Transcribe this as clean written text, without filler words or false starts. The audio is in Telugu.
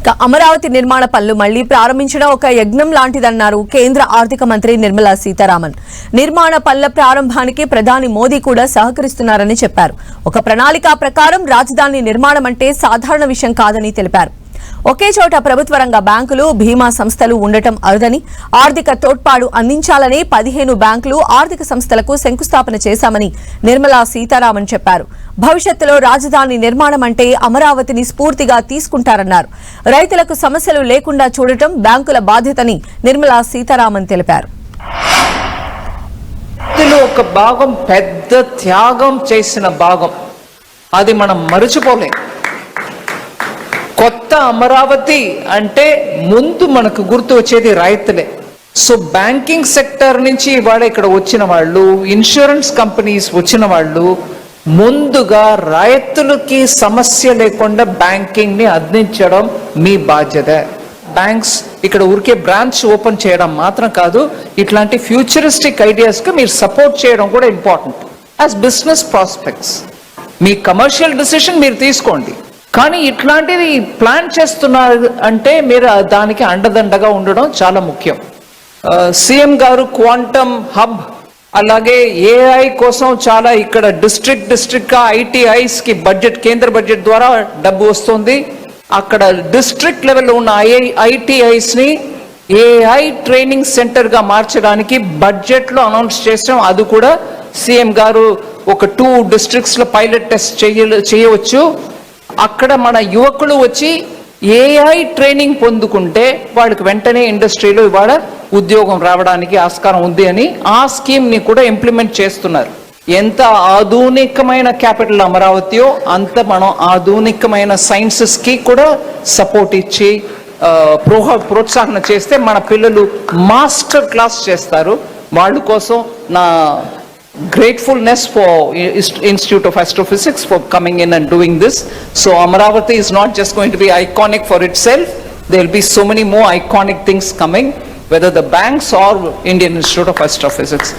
అమరావతి నిర్మాణ పనులు మళ్లీ ప్రారంభించడం ఒక యజ్ఞం లాంటిదన్నారు కేంద్ర ఆర్థిక మంత్రి నిర్మలా సీతారామన్. నిర్మాణ పనుల ప్రారంభానికి ప్రధాని మోదీ కూడా సహకరిస్తున్నారని చెప్పారు. ఒక ప్రణాళిక ప్రకారం రాజధాని నిర్మాణం అంటే సాధారణ విషయం కాదని తెలిపారు. ఒకే చోట ప్రభుత్వ రంగ బ్యాంకులు, బీమా సంస్థలు ఉండటం అరుదని, ఆర్థిక తోడ్పాటు అందించాలని 15 బ్యాంకులు, ఆర్థిక సంస్థలకు శంకుస్థాపన చేశామని నిర్మలా సీతారామన్ చెప్పారు. భవిష్యత్తులో రాజధాని నిర్మాణం అంటే అమరావతిని స్ఫూర్తిగా తీసుకుంటారన్నారు. రైతులకు సమస్యలు లేకుండా చూడటం బ్యాంకుల బాధ్యతని నిర్మలా సీతారామన్ తెలిపారు. ఒక భాగం పెద్ద త్యాగం చేసిన భాగం, అది మనం మరచిపోలేం. కొత్త అమరావతి అంటే ముందు మనకు గుర్తు వచ్చేది రైతులే. సో బ్యాంకింగ్ సెక్టర్ నుంచి ఇవాళ ఇక్కడ వచ్చిన వాళ్ళు, ఇన్సూరెన్స్ కంపెనీస్ వచ్చిన వాళ్ళు ముందుగా రైతులకి సమస్య లేకుండా బ్యాంకింగ్ ని అందించడం మీ బాధ్యత. బ్యాంక్స్ ఇక్కడ ఊరికే బ్రాంచ్ ఓపెన్ చేయడం మాత్రం కాదు, ఇట్లాంటి ఫ్యూచరిస్టిక్ ఐడియాస్ కి మీరు సపోర్ట్ చేయడం కూడా ఇంపార్టెంట్. యాజ్ బిజినెస్ ప్రాస్పెక్ట్స్ మీ కమర్షియల్ డిసిషన్ మీరు తీసుకోండి, కానీ ఇట్లాంటివి ప్లాన్ చేస్తున్నారు అంటే మీరు దానికి అండదండగా ఉండడం చాలా ముఖ్యం. సీఎం గారు క్వాంటమ్ హబ్, అలాగే ఏఐ కోసం చాలా ఇక్కడ డిస్ట్రిక్ట్ గా ఐటీఐస్ కి బడ్జెట్, కేంద్ర బడ్జెట్ ద్వారా డబ్బు వస్తుంది. అక్కడ డిస్ట్రిక్ట్ లెవెల్లో ఉన్న ఐటీఐస్ ని ఏఐ ట్రైనింగ్ సెంటర్ గా మార్చడానికి బడ్జెట్ లో అనౌన్స్ చేసాం. అది కూడా సీఎం గారు ఒక 2 districts లో పైలట్ టెస్ట్ చేయవచ్చు. అక్కడ మన యువకులు వచ్చి ఏఐ ట్రైనింగ్ పొందుకుంటే వాళ్ళకి వెంటనే ఇండస్ట్రీలో ఇవాళ ఉద్యోగం రావడానికి ఆస్కారం ఉంది అని ఆ స్కీమ్ ని కూడా ఇంప్లిమెంట్ చేస్తున్నారు. ఎంత ఆధునికమైన క్యాపిటల్ అమరావతియో అంత మనం ఆధునికమైన సైన్సెస్ కి కూడా సపోర్ట్ ఇచ్చి ప్రోత్సాహన చేస్తే మన పిల్లలు మాస్టర్ క్లాస్ చేస్తారు. వాళ్ళ కోసం నా gratefulness for Institute of Astrophysics for coming in and doing this. So Amaravati is not just going to be iconic for itself. There will be so many more iconic things coming, whether the banks or Indian Institute of Astrophysics.